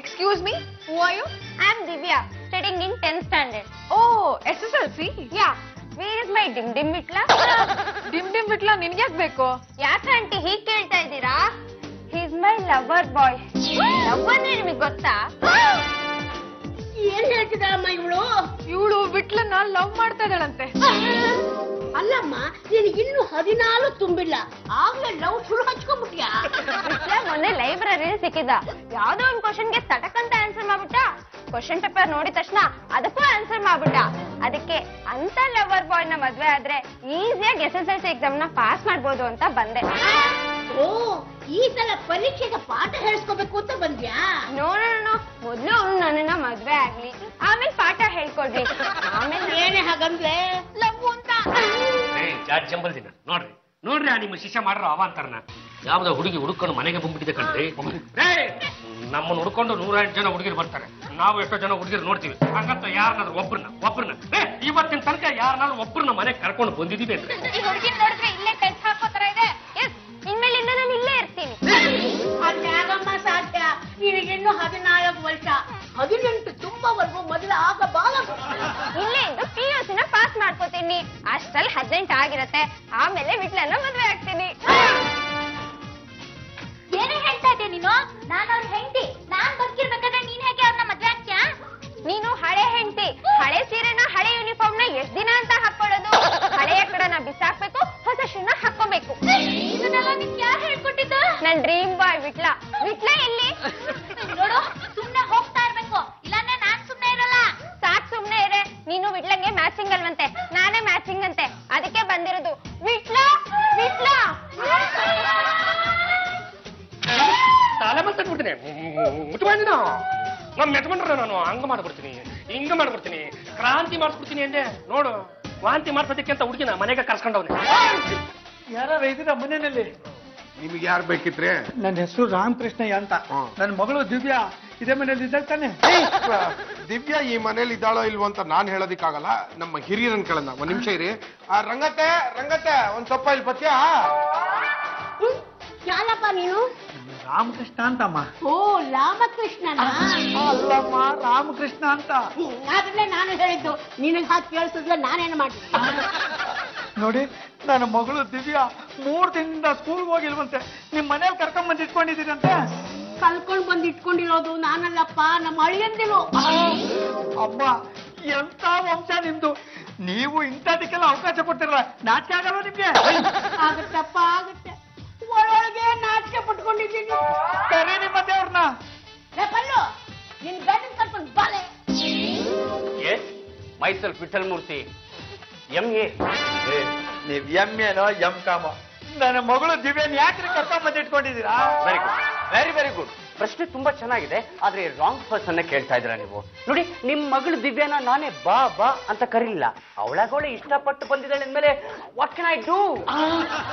Excuse me, who are you? I am Divya, studying in 10th standard. Oh, SSLC? Yeah. Where is my dim dim vitla? ಡಿಮ್ ಡಿಮ್ ಬಿಟ್ಲ ನಿನ್ಗ್ಯಾಕ್ ಬೇಕು? ಯಾಕೆ ಆಂಟಿ ಹೀಗ್ ಕೇಳ್ತಾ ಇದ್ದೀರಾ? He is my lover boy. Lover ನಿಮಗೆ ಗೊತ್ತಾ? ಏನ್ ಹೇಳ್ತಿದ್ದಮ್ಮ ಇವಳು? ಇವಳು ವಿಟ್ಲನ್ನ ಲವ್ ಮಾಡ್ತಾ ಇದ್ದಾಳಂತೆ. ಅಲ್ಲಮ್ಮ, ನಿನಗಿನ್ನು 14 ತುಂಬಿಲ್ಲ, ಆಗ್ಲೇ ಲವ್ ಶುರು ಹಚ್ಕೊಂಡ್ಬಿಟ್ಯಾ? ಮೊನ್ನೆ ಲೈಬ್ರರಿ ಸಿಕ್ಕಿದ, ಯಾವ್ದೋ ಒಂದ್ ಕ್ವಶನ್ಗೆ ತಟಕಂತ ಆನ್ಸರ್ ಮಾಡ್ಬಿಟ್ಟ. ಕ್ವಶನ್ ಪೇಪರ್ ನೋಡಿದ ತಕ್ಷಣ ಅದಕ್ಕೂ ಆನ್ಸರ್ ಮಾಡ್ಬಿಟ್ಟ. ಅದಕ್ಕೆ ಅಂತ ಲವರ್ ಬಾಯ್ ನ ಮದ್ವೆ ಆದ್ರೆ ಈಸಿಯಾಗಿ SSLC ಎಕ್ಸಾಮ್ ನ ಪಾಸ್ ಮಾಡ್ಬೋದು ಅಂತ ಬಂದೆ. ಓ, ಈ ಸಲ ಪರೀಕ್ಷೆಗೆ ಪಾಠ ಹೇಳಿಸ್ಕೋಬೇಕು ಅಂತ ಬಂದ್ಯಾ? ನೋ, ಮೊದ್ಲು ಅವ್ನು ನನ್ನನ್ನ ಮದ್ವೆ ಆಗ್ಲಿ, ಆಮೇಲೆ ಪಾಠ ಹೇಳ್ಕೊಡ್ಲಿ, ಆಮೇಲೆ ಏನೇ ಹಾಗಂದ್ರೆ ಲವ್ ಅಂತ. ಜಂಬಲ್ದಿನ ನೋಡ್ರಿ ನೋಡ್ರಿ, ಆ ನಿಮ್ಮ ಶಿಷ್ಯ ಮಾಡ್ರ ಅವಾಂತರನ. ಯಾವ್ದೋ ಹುಡುಗಿ ಹುಡುಕೊಂಡು ಮನೆಗೆ ಬಂದ್ಬಿಟ್ಟಿದೆ ಕಣ್ರಿ. ನಮ್ಮನ್ನ ಹುಡ್ಕೊಂಡು 108 ಜನ ಹುಡುಗಿರು ಬರ್ತಾರೆ. ನಾವು ಎಷ್ಟೋ ಜನ ಹುಡುಗಿರು ನೋಡ್ತೀವಿ. ಹಂಗಂತ ಯಾರನ್ನಾದ್ರೂ ಒಬ್ಬರನ್ನ ಇವತ್ತಿನ ತನಕ ಯಾರನ್ನಾದ್ರೂ ಒಬ್ಬರನ್ನ ಮನೆಗೆ ಕರ್ಕೊಂಡು ಬಂದಿದೀವಿ ಅಂದ್ರೆ ಈ ಹುಡುಗಿ ನೋಡಿದ್ರೆ ಇಲ್ಲೇ ಟಚ್ ಹಾಕೋತರ ಇದೆ. ಇನ್ಮೇಲಿಂದ ನಾನು ಇಲ್ಲೇ ಇರ್ತೀನಿ. ಅದ್ಯಾಗಮ್ಮ ಸಾಧ್ಯ? ನಿನಗಿನ್ನು 14 ವರ್ಷ, 18 ತುಂಬವರೆಗೂ ಮೊದಲು ಆಗ ಬಾಲ ಇಲ್ಲೇ ಇದ್ದು PUCನ ಪಾಸ್ ಮಾಡ್ಕೋತೀನಿ. ಅಷ್ಟ್ರಲ್ಲಿ 18 ಆಗಿರತ್ತೆ. ಆಮೇಲೆ ವಿಟ್ಲನ್ನ ಮದ್ವೆ ಆಗ್ತೀನಿ. ಏನೇ ಹೇಳ್ತಾ ಇದ್ದೆ ನೀನು? ನಾನು ಅವ್ರ ಹೆಂಡತಿ. ನಾನ್ ಬದುಕಿರ್ಬೇಕಾದ್ರೆ ನೀನ್ ಹೇಗೆ ಅವ್ರನ್ನ ಮದ್ವೆ ಆಗ್ತೀಯಾ? ನೀನು ಹಳೆ ಹೆಂಡತಿ. ಹಳೆ ಸೀರೆನ ಹಳೆ ಯೂನಿಫಾರ್ಮ್ ನ ಎಷ್ಟ್ ದಿನ ಅಂತ ಹಾಕೊಳ್ಳೋದು? ಹಳೆಯ ಕಡೆನ ಬಿಸಾಕ್ಬೇಕು, ಹೊಸ ಶೂನ ಹಾಕೋಬೇಕು. ಇದನ್ನೆಲ್ಲ ನಿಮ್ಗೆ ಯಾರು ಹೇಳ್ಕೊಟ್ಟಿದ್ದ? ನನ್ ಡ್ರೀಮ್ ಬಾಯ್ ವಿಟ್ಲ. ವಿಟ್ಲ ಎಲ್ಲಿ? ನೋಡು, ಸುಮ್ನೆ ಹೋಗ್ತಾ ಇರ್ಬೇಕು, ಇಲ್ಲಾಂದ್ರೆ ನಾನ್ ಸುಮ್ನೆ ಇರಲ್ಲ. ಸಾಕ್, ಸುಮ್ನೆ ಇರೆ. ನೀನು ವಿಟ್ಲಂಗೆ ಮ್ಯಾಚಿಂಗ್ ಅಲ್ವಂತೆ, ನಾನೇ ಮ್ಯಾಚಿಂಗ್ ಅಂತೆ. ಅದಕ್ಕೆ ಬಂದಿರೋದು. ವಿಟ್ಲ ವಿಟ್ಲ ತಲೆ ಬಂದ್ಬಿಡ್ತೀನಿ. ಮುಟ್ಕೊಂಡಿನ ನಮ್ಮ ಮೆಟ್ಕೊಂಡ್ರೆ ನಾನು ಹಂಗ ಮಾಡ್ಬಿಡ್ತೀನಿ, ಹಿಂಗ ಮಾಡ್ಬಿಡ್ತೀನಿ, ಕ್ರಾಂತಿ ಮಾಡಿಸ್ಬಿಡ್ತೀನಿ ಅಂದೆ. ನೋಡು, ವಾಂತಿ ಮಾಡ್ಸೋದಕ್ಕೆ ಅಂತ ಹುಡುಗಿನ ಮನೆಗೆ ಕರ್ಸ್ಕೊಂಡವ್ನೆ. ಯಾರು ಇದ್ದೀರಾ ಮನೆಯಲ್ಲಿ? ನಿಮ್ಗೆ ಯಾರು ಬೇಕಿತ್ರಿ? ನನ್ನ ಹೆಸರು ರಾಮಕೃಷ್ಣಯ್ಯ ಅಂತ. ನನ್ನ ಮಗಳು ದಿವ್ಯಾ ಇದೇ ಮನೇಲಿ ಇದ್ದಾಳೆ ತಾನೆ? ದಿವ್ಯಾ ಈ ಮನೇಲಿ ಇದ್ದಾಳೋ ಇಲ್ವೋ ಅಂತ ನಾನ್ ಹೇಳೋದಿಕ್ಕಾಗಲ್ಲ. ನಮ್ಮ ಹಿರಿಯರನ್ ಕೇಳೋಣ. ಒಂದ್ ನಿಮಿಷ ಇರಿ. ರಂಗತ್ತೆ ಒಂದ್ ಸ್ವಲ್ಪ ಇಲ್ಲಿ ಬತ್ಯಾ? ಯಾರಪ್ಪ ನೀನು? ರಾಮಕೃಷ್ಣ ಅಂತಮ್ಮ. ಓ, ರಾಮಕೃಷ್ಣನ? ಅಲ್ಲಮ್ಮ, ರಾಮಕೃಷ್ಣ ಅಂತ. ಅದನ್ನೇ ನಾನು ಹೇಳಿದ್ದು. ನಿನಗೆ ಹಾಕಿ ಕೇಳಿಸಿದ್ರೆ ನಾನೇನು ಮಾಡ್ತೀನಿ? ನೋಡಿ, ನನ್ನ ಮಗಳು ದಿವ್ಯಾ 3 ದಿನದಿಂದ ಸ್ಕೂಲ್ಗೆ ಹೋಗಿಲ್ವಂತೆ. ನಿಮ್ ಮನೇಲಿ ಕರ್ಕೊಂಡ್ ಬಂದು ಇಟ್ಕೊಂಡಿದ್ದೀರಂತೆ. ಕಲ್ಕೊಂಡ್ ಬಂದ್ ಇಟ್ಕೊಂಡಿರೋದು ನಾನಲ್ಲಪ್ಪ, ನಮ್ಮ ಅಳಿಯಂದಿರು. ಅಮ್ಮ ಎಂತ ವಂಶ ನಿಮ್ದು, ನೀವು ಇಂಥದಕ್ಕೆಲ್ಲ ಅವಕಾಶ ಕೊಡ್ತಿರಲ್ಲ, ನಾಚಿಕೆ ಆಗಲ್ಲ ನಿಮ್ಗೆ? ಆಗತ್ತಪ್ಪ ಆಗತ್ತೆ, ಒಳಗೆ ನಾಚಿಕೆ ಪಟ್ಕೊಂಡಿದ್ದೀನಿ. ಕರೀರಿ ಮತ್ತೆ ಅವ್ರನ್ನ. ಪಲ್ಲು, ನಿನ್ ಗಂಡನ್ ಕರ್ಕೊಂಡು ಬಾಲೆ. ಎಸ್ ಮೈಸೆಲ್ಫ್ ವಿಠಲ್ ಮೂರ್ತಿ MA. ನೀವ್ ಎಮ್ಮೆನೋ ಎಂ ಕಾಮ, ನನ್ನ ಮಗಳು ದಿವ್ಯನ್ ಯಾಕ್ರಿ ಕರ್ಕೊಂಡ್ ಬಂದು ಇಟ್ಕೊಂಡಿದ್ದೀರಾ? Very good, very very good. ಪ್ರಶ್ನೆ ತುಂಬಾ ಚೆನ್ನಾಗಿದೆ, ಆದ್ರೆ ರಾಂಗ್ ಪರ್ಸನ್ ಕೇಳ್ತಾ ಇದ್ದೀರಾ ನೀವು. ನೋಡಿ, ನಿಮ್ ಮಗಳು ದಿವ್ಯಾನ ನಾನೇ ಬಾ ಬಾ ಅಂತ ಕರೀಲಿಲ್ಲ, ಅವಳಾಗವಳೆ ಇಷ್ಟಪಟ್ಟು ಬಂದಿದ್ದಾಳೆ ಅಂದ್ಮೇಲೆ ವಾಟ್ ಕ್ಯಾನ್ ಐ ಡೂ?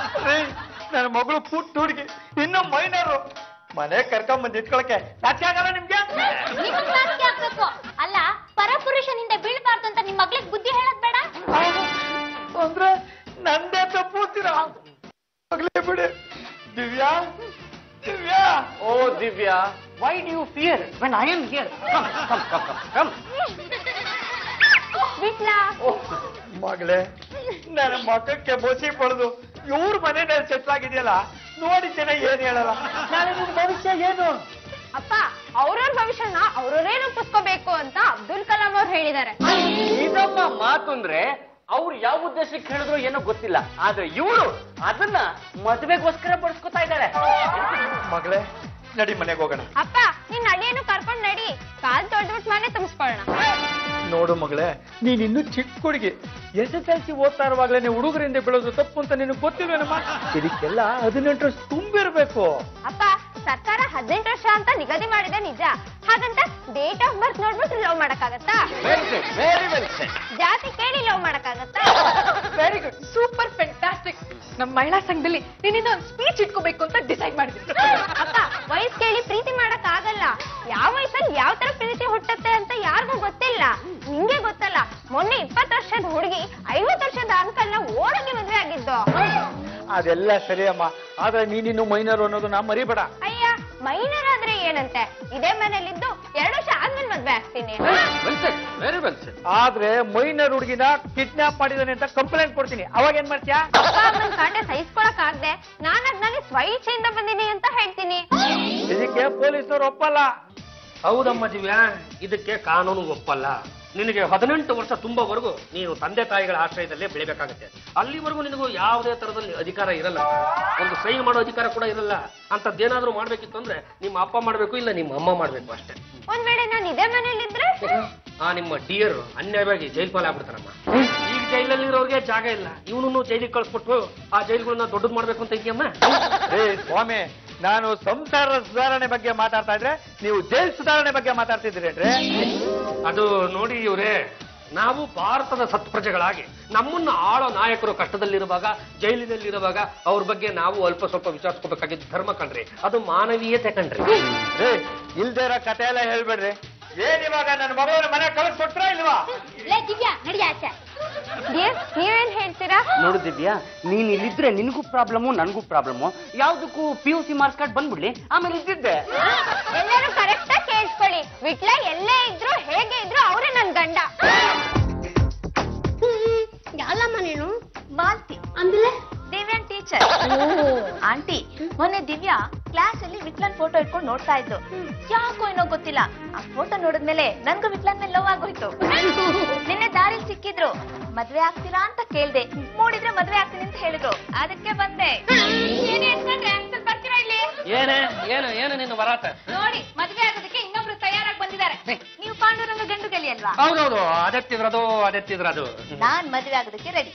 ನನ್ನ ಮಗಳು ಪುಟ್ಟ ಹುಡುಗಿ, ಇನ್ನು ಮೈನರು, ಮನೆ ಕರ್ಕೊಂಡ್ ಬಂದು ಇಟ್ಕೊಳಕ್ಕೆ ನಾಚಿಕೆ ಆಗಲ್ಲ ನಿಮ್ಗೆ? ನಿಮಗ್ ನಾಚಿಕೆ ಆಗ್ಬೇಕು. ಅಲ್ಲ, ಪರಪುರುಷನಿಂದ ಬೀಳ್ಬಾರ್ದು ಅಂತ ನಿಮ್ ಮಗ್ಳಿಗೆ ಬುದ್ಧಿ ಹೇಳೋದ್ ಬೇಡ? ಅಂದ್ರೆ ನಂದೇ ತಪ್ಪುತ್ತೀರಾ? ಮಗಳೇ ಬಿಡಿ. ದಿವ್ಯಾ, ದಿವ್ಯಾ. ಓ Divya, why do you fear when I am here? Come come come come. Vitla, ಮಗಳೇ, ನನ್ನ ಮಕ್ಕಕ್ಕೆ ಬಸಿ ಪಡೆದು ಇವ್ರ ಮನೆಯಲ್ಲಿ ಸೆಟ್ಲ್ ಆಗಿದೆಯಲ್ಲ, ನೋಡಿ ಜನ ಏನ್ ಹೇಳಲ್ಲ. ನಾಳೆ ನಿಮ್ ಭವಿಷ್ಯ ಏನು? ಅಪ್ಪ, ಅವ್ರವ್ರ ಭವಿಷ್ಯನ ಅವ್ರವರೇ ರೂಪಿಸ್ಕೋಬೇಕು ಅಂತ ಅಬ್ದುಲ್ ಕಲಾಂ ಅವ್ರು ಹೇಳಿದ್ದಾರೆ. ಇದಮ್ಮ ಮಾತು ಅಂದ್ರೆ ಅವ್ರು ಯಾವ ಉದ್ದೇಶಕ್ಕೆ ಹೇಳಿದ್ರು ಏನೋ ಗೊತ್ತಿಲ್ಲ, ಆದ್ರೆ ಇವರು ಅದನ್ನ ಮದುವೆಗೋಸ್ಕರ ಬಳಸ್ಕೊತಾ ಇದ್ದಾರೆ. ಮಗಳೇ, ನಡಿ ಮನೆಗೆ ಹೋಗೋಣ. ಅಪ್ಪ, ನಿನ್ ಅಳಿಯನ್ನು ಕರ್ಕೊಂಡ್ ನಡಿ, ಕಾಲ್ ತೊಳೆದ್ಬಿಟ್ಟು ಮನೆ ತುಂಬಿಸ್ಕೊಳ್ಳೋಣ. ನೋಡು ಮಗಳೇ, ನೀನ್ ಇನ್ನೂ ಚಿಕ್ಕ ಹುಡುಗಿ, SSLC ಓದ್ತಾ ಇರುವಾಗಲೇ ನೀವು ಹುಡುಗರಿಂದ ಬೆಳೆದು ತಪ್ಪು ಅಂತ ನಿನಗೆ ಗೊತ್ತಿಲ್ವೇನಮ್ಮ? ಇದಕ್ಕೆಲ್ಲ 18 ವರ್ಷ ತುಂಬಿರ್ಬೇಕು. ಅಪ್ಪ, ಸರ್ಕಾರ 18 ವರ್ಷ ಅಂತ ನಿಗದಿ ಮಾಡಿದೆ ನಿಜ, ಹಾಗಂತ ಡೇಟ್ ಆಫ್ ಬರ್ತ್ ನೋಡ್ಬಿಟ್ಟು ಲವ್ ಮಾಡಕ್ಕಾಗತ್ತಾ? Very well shed. ಜಾತಿ ಕೇಳಿ ಲವ್ ಮಾಡಕ್ಕಾಗತ್ತಾ? Very good, super fantastic. ನಮ್ಮ ಮಹಿಳಾ ಸಂಘದಲ್ಲಿ ನಿನ್ನಿಂದ ಒಂದು ಸ್ಪೀಚ್ ಇಟ್ಕೋಬೇಕು ಅಂತ ಡಿಸೈಡ್ ಮಾಡಿದ್ವಿ. ಅಪ್ಪ, ವಯಸ್ಸು ಕೇಳಿ ಪ್ರೀತಿ ಮಾಡಕ್ ಆಗಲ್ಲ. ಯಾವ ವಯಸ್ಸಲ್ಲಿ ಯಾವ ತರ ಪ್ರೀತಿ ಹುಟ್ಟುತ್ತೆ ಅಂತ ಯಾರಿಗೂ ಗೊತ್ತಿಲ್ಲ. ನಿಂಗೆ ಗೊತ್ತಲ್ಲ, ಮೊನ್ನೆ 20 ವರ್ಷದ ಹುಡುಗಿ 50 ವರ್ಷದ ಅಂಕಲ್ನ ಓಡೋಗಿ ಮದುವೆ ಆಗಿದ್ದು. ಅದೆಲ್ಲ ಸರಿ ಅಮ್ಮ, ಆದ್ರೆ ನೀನಿನ್ನು ಮೈನರ್ ಅನ್ನೋದು ನಾ ಮರಿಬೇಡ. ಅಯ್ಯ, ಮೈನರ್ ಆದ್ರೆ ಏನಂತೆ, ಇದೇ ಮನೇಲಿದ್ದು 2 ವರ್ಷ ಆದ್ಮೇಲೆ ಮದ್ವೆ ಆಗ್ತೀನಿ. Very well shed. ಆದ್ರೆ ಮೈನರ್ ಹುಡುಗಿನ ಕಿಡ್ನಾಪ್ ಮಾಡಿದಾನೆ ಅಂತ ಕಂಪ್ಲೇಂಟ್ ಕೊಡ್ತೀನಿ, ಅವಾಗ ಏನ್ ಮಾಡ್ತೀಯಾ? ನನ್ ಕಾಂಡೆ ಸಹಿಸ್ಕೊಳಕ್ ಆಗದೆ ನಾನು ಅದ್ನಲ್ಲಿ ಸ್ವಇಚ್ಛೆಯಿಂದ ಬಂದಿನಿ ಅಂತ ಹೇಳ್ತೀನಿ. ಇದಕ್ಕೆ ಪೊಲೀಸರು ಒಪ್ಪಲ್ಲ. ಹೌದಮ್ಮ ದಿವ್ಯಾ, ಇದಕ್ಕೆ ಕಾನೂನು ಒಪ್ಪಲ್ಲ. ನಿನಗೆ 18 ವರ್ಷ ತುಂಬವರೆಗೂ ನೀನು ತಂದೆ ತಾಯಿಗಳ ಆಶ್ರಯದಲ್ಲೇ ಬೆಳಿಬೇಕಾಗತ್ತೆ. ಅಲ್ಲಿವರೆಗೂ ನಿನಗೂ ಯಾವುದೇ ತರದಲ್ಲಿ ಅಧಿಕಾರ ಇರಲ್ಲ, ಒಂದು ಸೈನ್ ಮಾಡೋ ಅಧಿಕಾರ ಕೂಡ ಇರಲ್ಲ. ಅಂತದ್ದೇನಾದ್ರೂ ಮಾಡ್ಬೇಕಿತ್ತು ಅಂದ್ರೆ ನಿಮ್ಮ ಅಪ್ಪ ಮಾಡ್ಬೇಕು, ಇಲ್ಲ ನಿಮ್ಮ ಅಮ್ಮ ಮಾಡ್ಬೇಕು ಅಷ್ಟೇ. ಒಂದ್ ವೇಳೆ ನಾನು ಇದೇ ಮನೇಲಿದ್ರೆ ನಿಮ್ಮ ಡಿಯರ್ ಅನ್ಯಾಯವಾಗಿ ಜೈಲ್ ಪಾಲ್ ಆಗ್ಬಿಡ್ತಾರಮ್ಮ. ಈಗ ಜೈಲಲ್ಲಿರೋರ್ಗೆ ಜಾಗ ಇಲ್ಲ, ಇವನನ್ನು ಜೈಲಿಗೆ ಕಳ್ಸ್ಬಿಟ್ಟು ಆ ಜೈಲ್ಗಳನ್ನ ದೊಡ್ಡದ್ ಮಾಡ್ಬೇಕು ಅಂತ ಇದೆಯಮ್ಮ. ಸ್ವಾಮಿ, ನಾನು ಸಂಸಾರ ಸುಧಾರಣೆ ಬಗ್ಗೆ ಮಾತಾಡ್ತಾ ಇದ್ರೆ ನೀವು ಜೈಲ್ ಸುಧಾರಣೆ ಬಗ್ಗೆ ಮಾತಾಡ್ತಿದ್ದೀರೇನ್ರಿ? ಅದು ನೋಡಿ ಇವ್ರೆ, ನಾವು ಭಾರತದ ಸತ್ಪ್ರಜೆಗಳಾಗಿ ನಮ್ಮನ್ನ ಆಳೋ ನಾಯಕರು ಕಷ್ಟದಲ್ಲಿರುವಾಗ, ಜೈಲಿನಲ್ಲಿರುವಾಗ ಅವ್ರ ಬಗ್ಗೆ ನಾವು ಅಲ್ಪ ಸ್ವಲ್ಪ ವಿಚಾರಿಸ್ಕೋಬೇಕಾಗಿದ್ದು ಧರ್ಮ ಕಣ್ರಿ, ಅದು ಮಾನವೀಯತೆ ಕಣ್ರಿ. ಇಲ್ದೇ ಇರೋ ಕತೆ ಎಲ್ಲ ಹೇಳ್ಬೇಡ್ರಿ. ಏನಿವಾಗ ನನ್ನ ಮಗಳನ್ನ ಮನೆ ಕಳಿಸ್ಕೊಟ್ರ ಇಲ್ವಾ? ದಿವ್ಯಾ, ನಡಿ ಆಚೆ. ನೀವೇನ್ ಹೇಳ್ತೀರಾ? ನೋಡು ದಿವ್ಯಾ, ನೀನ್ ಇಲ್ಲಿದ್ರೆ ನಿನಗೂ ಪ್ರಾಬ್ಲಮ್ಮು, ನನಗೂ ಪ್ರಾಬ್ಲಮ್ಮು. ಯಾವ್ದಕ್ಕೂ PUC ಮಾರ್ಕ್ಸ್ ಕಾರ್ಡ್ ಬಂದ್ಬಿಡ್ಲಿ, ಆಮೇಲೆ ಇದ್ದಿದ್ದೆ. ಎಲ್ಲರೂ ಕರೆಕ್ಟ್ ಆಗಿ ಕೇಳಿಸ್ಕೊಳ್ಳಿ, ವಿಟ್ಲ ಎಲ್ಲೇ ಇದ್ರು ಹೇಗೆ ಇದ್ರು ಅವರೇ ನನ್ ಗಂಡ. ಯಾಲಮ್ಮ ನೀನು? ಮಾಲ್ತಿ ಅಂದ್ರೆ ದಿವ್ಯಾನ್ ಟೀಚರ್. ಆಂಟಿ, ಮೊನ್ನೆ ದಿವ್ಯಾ ಕ್ಲಾಸ್ ಅಲ್ಲಿ ವಿಟ್ಲನ್ ಫೋಟೋ ಇಟ್ಕೊಂಡು ನೋಡ್ತಾ ಇದ್ದು. ಯಾಕೋ ಏನೋ ಗೊತ್ತಿಲ್ಲ, ಆ ಫೋಟೋ ನೋಡಿದ್ಮೇಲೆ ನನ್ಗೂ ವಿಟ್ಲನ್ ಮೇಲೆ ಲವ್ ಆಗೋಯ್ತು. ನಿನ್ನೆ ದಾರಿಲಿ ಸಿಕ್ಕಿದ್ರು, ಮದ್ವೆ ಆಗ್ತೀರಾ ಅಂತ ಕೇಳ್ದೆ, ನೋಡಿದ್ರೆ ಮದ್ವೆ ಆಗ್ತೀನಿ ಅಂತ ಹೇಳಿದ್ರು, ಅದಕ್ಕೆ ಬಂದೆ. ಬರ್ತೀರಾ ಇಲ್ಲಿ? ಏನು ನಿನ್ನ ವರಾಟ? ನೋಡಿ, ಮದ್ವೆ ಆಗೋದಕ್ಕೆ ಇನ್ನೊಬ್ರು ತಯಾರಾಗಿ ಬಂದಿದ್ದಾರೆ. ನೀವು ಪಾಂಡುರಂಗ ಗಂಡು ಗಲಿ ಅಲ್ವಾ? ಹೌದೌದು, ಅದೆತ್ತಿದ್ರದು. ನಾನ್ ಮದ್ವೆ ಆಗೋದಕ್ಕೆ ರೆಡಿ.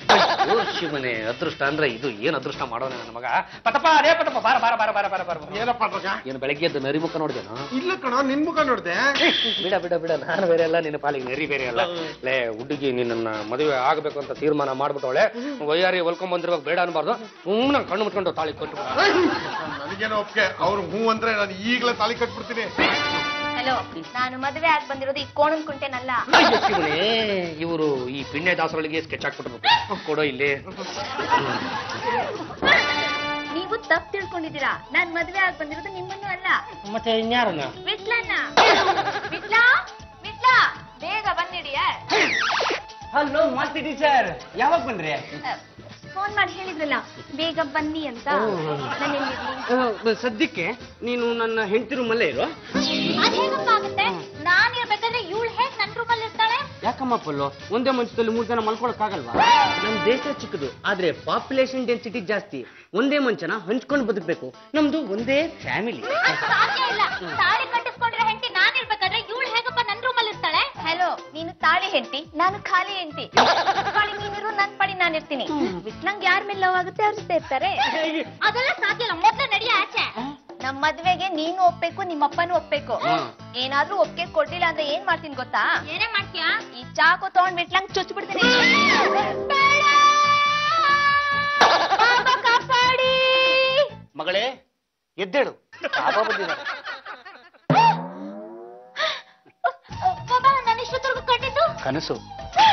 ಶಿವನೇ, ಅದೃಷ್ಟ ಅಂದ್ರೆ ಇದು. ಏನ್ ಅದೃಷ್ಟ ಮಾಡೋಣ ನನ್ನ ಮಗ. ಪಟಪ, ಅದೇ ಪಟಪ, ಬಾರ ಬಾರ ಬಾರ ಬಾರ ಬಾರ ಬಾರ. ಏನಪ್ಪ ಮಗ? ಏನು ಬೆಳಗ್ಗೆ ಎದ್ದು ನರಿ ಮುಖ ನೋಡಿದೇನೋ? ಇಲ್ಲ ಕಣ, ನಿನ್ ಮುಖ ನೋಡ್ದೆ. ಬಿಡ ನಾನು ಬೇರೆ ಅಲ್ಲ, ನಿನ್ನ ಪಾಲಿಗೆ ನರಿ ಬೇರೆ ಅಲ್ಲ. ಲೇ ಹುಡುಗಿ, ನಿನ್ನ ಮದುವೆ ಆಗ್ಬೇಕು ಅಂತ ತೀರ್ಮಾನ ಮಾಡ್ಬಿಟ್ಟವಳೆ. ವಯ್ಯಾರಿ ಹೊಲ್ಕೊಂಡ್ ಬಂದಿರುವಾಗ ಬೇಡ ಅನ್ಬಾರ್ದು. ನಂಗೆ ಕಣ್ಣು ಮುಟ್ಕೊಂಡು ತಾಳಿ ಕೊಟ್ಟು. ನನಗೇನೋ ಒಪ್ಪಿಗೆ, ಅವ್ರು ಹೂ ಅಂದ್ರೆ ನಾನು ಈಗಲೇ ತಾಳಿ ಕಟ್ಬಿಡ್ತೀನಿ. ಹಲೋ, ನಾನು ಮದುವೆ ಆಗಿ ಬಂದಿರೋದು ಈ ಕೋಣನ್ ಕುಂಟೆನಲ್ಲ. ಇವರು ಈ ಪಿಣ್ಣೆ ದಾಸರೊಳಗೆ ಸ್ಕೆಚ್ ಹಾಕ್ಬಿಟ್ರು. ಕೊಡೋ ಇಲ್ಲಿ. ನೀವು ತಪ್ಪು ತಿಳ್ಕೊಂಡಿದ್ದೀರಾ, ನಾನ್ ಮದುವೆ ಆಗಿ ಬಂದಿರೋದು ನಿಮ್ಮನ್ನು ಅಲ್ಲ, ಮತ್ತೆ ಇನ್ಯಾರನ್ನ? ವಿಟ್ಲನ್ನ. ವಿಟ್ಲಾ, ವಿಟ್ಲಾ, ಬೇಗ ಬಂದಿಡಿಯ. ಹಲೋ ಮಾಲ್ತಿ ಟೀಚರ್, ಯಾವಾಗ ಬಂದ್ರಿ? ಫೋನ್ ಮಾಡಿ ಹೇಳಿದ್ರಲ್ಲ ಬೇಗ ಬನ್ನಿ ಅಂತ ನಾನು ಎಲ್ಲಿರ್ಲಿ? ಸದ್ಯಕ್ಕೆ ನೀನು ನನ್ನ ಹೆಂಡತಿ ರೂಮಲ್ಲೇ ಇರು. ಅದ್ ಹೇಗಪ್ಪ ಆಗುತ್ತೆ? ನಾನ್ ಇರ್ಬೇಕಾದ್ರೆ ಇವಳು ಹೇಗ್ ನನ್ ರೂಮಲ್ಲಿ ಇರ್ತಾಳೆ? ಯಾಕಮ್ಮ ಪಲ್ಲು, ಒಂದೇ ಮಂಚದಲ್ಲಿ 3 ಜನ ಮಲ್ಕೊಳಕ್ ಆಗಲ್ವಾ? ನಮ್ ದೇಶ ಚಿಕ್ಕದು, ಆದ್ರೆ ಪಾಪ್ಯುಲೇಷನ್ ಡೆನ್ಸಿಟಿ ಜಾಸ್ತಿ. ಒಂದೇ ಮಂಚನ ಹಂಚ್ಕೊಂಡು ಬದುಕ್ಬೇಕು. ನಮ್ದು ಒಂದೇ ಫ್ಯಾಮಿಲಿ. ಸಾಧ್ಯ ಇಲ್ಲ. ತಾಳಿ ಕಟ್ಟಿಸ್ಕೊಂಡಿರೋ ಹೆಂಡತಿ ನಾನ್ ಇರ್ಬೇಕಾದ್ರೆ ಇವಳು ಹೇಗಪ್ಪ ನನ್ ರೂಮಲ್ಲಿ ಇರ್ತಾಳೆ? ಹಲೋ, ನೀನು ತಾಳಿ ಹೆಂಡತಿ, ನಾನು ಖಾಲಿ ಹೆಂಡತಿ. ಪಾಡಿ ನೀನಿರು, ನನ್ ಪಾಡಿ ನಾನು ಇರ್ತೀನಿ. ವಿಟ್ಲಂಗ್ ಯಾರ ಮೇಲೆ ಲವ್ ಆಗುತ್ತೆ ಅವ್ರ ಜೊತೆ ಇರ್ತಾರೆ. ಅದೆಲ್ಲ ಸಾಧ್ಯ ಇಲ್ಲ. ಮೊದ್ಲು ನಡಿಯ ಆಚೆ. ನಮ್ ಮದ್ವೆಗೆ ನೀನು ಒಪ್ಬೇಕು, ನಿಮ್ಮಪ್ಪನೂ ಒಪ್ಬೇಕು. ಏನಾದ್ರೂ ಒಪ್ಪಿಗೆ ಕೊಡ್ಲಿಲ್ಲ ಅಂದ್ರೆ ಏನ್ ಮಾಡ್ತೀನಿ ಗೊತ್ತಾ? ಏನೇ ಮಾಡ್ತೀಯಾ? ಈ ಚಾಕು ತಗೊಂಡ್ ಬಿಟ್ಲಂಗ್ ಚುಚ್ಬಿಡ್ತೀನಿ. ಕಾಪಾಡಿ ಮಗಳೇ, ಎದ್ದೇಳು, ಬಾಬಾ ಬಂದಿದ್ದಾರೆ. ಬಾಬಾ, ನಾನು ಇಷ್ಟೊತ್ತರೆಗೂ ಕಂಡಿದ್ದು ಕನಸು.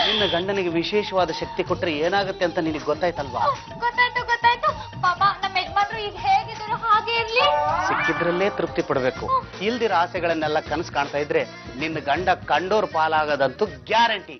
ನಿನ್ನ ಗಂಡನಿಗೆ ವಿಶೇಷವಾದ ಶಕ್ತಿ ಕೊಟ್ರೆ ಏನಾಗುತ್ತೆ ಅಂತ ನಿನಗೆ ಗೊತ್ತಾಯ್ತಲ್ವಾ? ಗೊತ್ತಾಯ್ತು ಗೊತ್ತಾಯ್ತು. ಬಾಬಾ, ನಮ್ಮ ಯಜಮಾನ್ರು ಈಗ ಹೇಗಿದ್ರು ಹಾಗೆ ಇರ್ಲಿ. ಸಿಕ್ಕಿದ್ರಲ್ಲೇ ತೃಪ್ತಿ ಪಡಬೇಕು. ಇಲ್ದಿರ ಆಸೆಗಳನ್ನೆಲ್ಲ ಕನಸು ಕಾಣ್ತಾ ಇದ್ರೆ ನಿನ್ನ ಗಂಡ ಕಂಡೋರ್ ಪಾಲಾಗದಂತೂ ಗ್ಯಾರಂಟಿ.